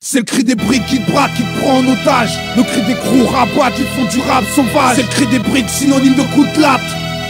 C'est le cri des briques qui te braque, qui te prend en otage. Le cri des crews rabats qui font du rap sauvage. C'est le cri des briques, synonyme de coup de latte.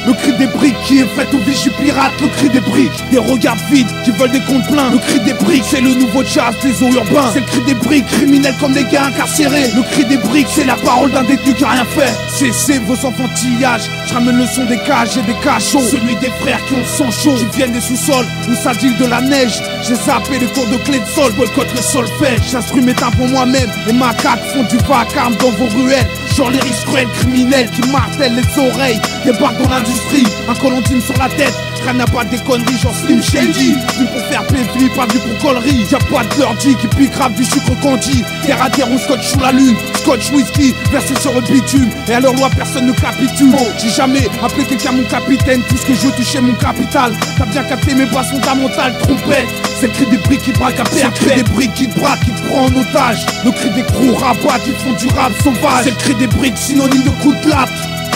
Le cri des briques qui est fait aux vigies pirates. Le cri des briques, des regards vides qui veulent des comptes pleins. Le cri des briques, c'est le nouveau jazz des eaux urbains. C'est le cri des briques, criminels comme les gars incarcérés. Le cri des briques, c'est la parole d'un détenu qui a rien fait. Cessez vos enfantillages, je ramène le son des cages et des cachots. Celui des frères qui ont le sang chaud, qui viennent des sous-sols, où ça deal de la neige. J'ai zappé les cours de clé de sol, boycotte le solfège. J'instruis mes timbres pour moi-même, les macaques font du vacarme dans vos ruelles. Genre les riches cruels criminels qui martèlent les oreilles, débarquent dans l'industrie, un colondine sur la tête. Rien n'a pas des conneries, genre Slim Shady. Venu pour faire péfli, pas venu pour collerie. Y'a pas de l'ordi qui pique rap du sucre candy. Terre à terre ou scotch sous la lune, scotch whisky versé sur le bitume. Et à leur loi personne ne capitule. J'ai jamais appelé quelqu'un mon capitaine, tout ce que je veux toucher mon capital. T'as bien capté mes bases fondamentales, trompette. C'est le cri des briques qui braquent à perte. C'est le cri des briques qui te braquent, qui te prend en otage. Le cri des crews rabats qui font du rap sauvage. C'est le cri des briques, synonyme de coup de latte.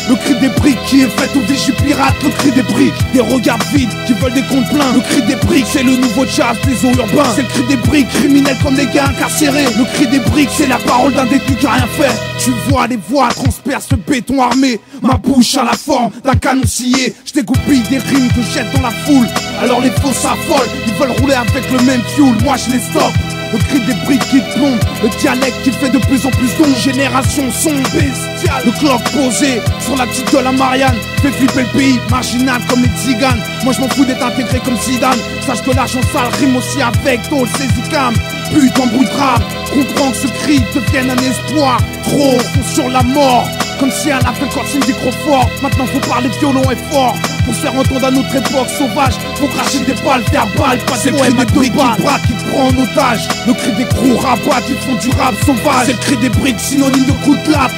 Le cri des briques qui est fait aux vigies pirates. Le cri des briques, des regards vides qui veulent des comptes pleins. Le cri des briques, c'est le nouveau jazz des eaux urbains. C'est le cri des briques, criminels comme les gars incarcérés. Le cri des briques, c'est la parole d'un détenu qui a rien fait. Tu vois les voix transpercent le béton armé. Ma bouche a la forme d'un canon scié. Je dégoupille des rimes que je jette dans la foule. Alors les faux s'affolent, ils veulent rouler avec le même fuel. Moi je les stoppe. Le cri des briques qui te plombe, le dialecte qui fait de plus en plus d'ombre. Génération son bestiale. Le clock posé sur la petite de la Marianne fait flipper le pays, marginal comme les tziganes. Moi je m'en fous d'être intégré comme Zidane. Sache que l'argent sale rime aussi avec Tol, Cam. Putain embrouille de rap, comprends que ce cri devienne un espoir. Trop sont sur la mort, comme si elle a fait le corps micro fort. Maintenant faut parler violon et fort. Pour se faire entendre à notre époque sauvage, faut cracher des balles, faire balle, pas de poème à deux balles. Qui te prend en otage, le cri des crews rabats qui font du rap sauvage. C'est le cri des briques, synonyme de coup de latte.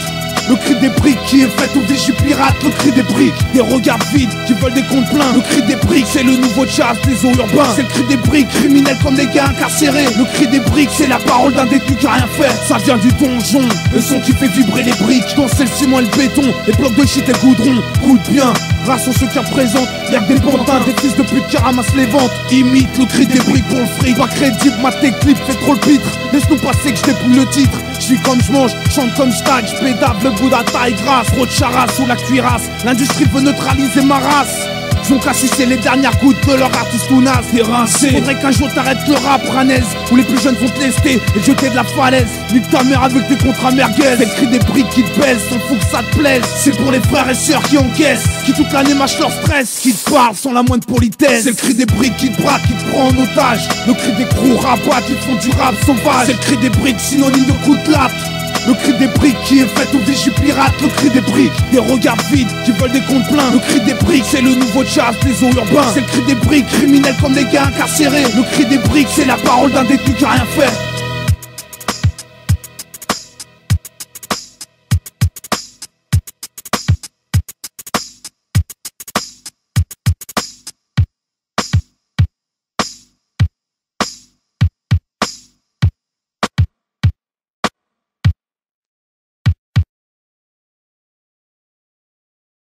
Le cri des briques qui est fait aux vigies pirates. Le cri des briques, des regards vides qui veulent des comptes pleins. Le cri des briques, c'est le nouveau jazz des eaux urbains. C'est le cri des briques, criminels comme les gars incarcérés. Le cri des briques, c'est la parole d'un détenu qui a rien fait. Ça vient du donjon, le son qui fait vibrer les briques. Danser le ciment et le béton, les blocs de shit et goudron. Coûte bien, grâce aux ceux qui représentent. Y'a que des pantins, des fils de pute qui ramassent les ventes. Imite le cri des briques pour le fric. Pas crédible, ma clip fait trop le pitre. Laisse-nous passer que je dépouille le titre. Je vis comme je mange, chante comme je tag, je pédale le bout à taille grasse. Trop de charasse sous la cuirasse, l'industrie veut neutraliser ma race. Ils ont qu'à sucer les dernières gouttes de leur artiste ou naze. T'es rincé, faudrait qu'un jour t'arrêtes le rap ranaise, où les plus jeunes vont te lester et te jeter de la falaise. Nique ta mère avec tes contrats merguez. C'est le cri des briques qui te baissent, s'en fout que ça te plaise. C'est pour les frères et sœurs qui encaissent, qui toute l'année mâchent leur stress, qui te parlent sans la moindre politesse. C'est le cri des briques qui te braquent, qui te prend en otage. Le cri des crews rabats qui font du rap sauvage. C'est le cri des briques, synonyme de coup de latte. Le cri des briques qui est fait aux vigies pirates. Le cri des briques, des regards vides qui veulent des comptes pleins. Le cri des briques, c'est le nouveau jazz des eaux urbains. C'est le cri des briques, criminels comme les gars incarcérés. Le cri des briques, c'est la parole d'un détenu qui a rien fait.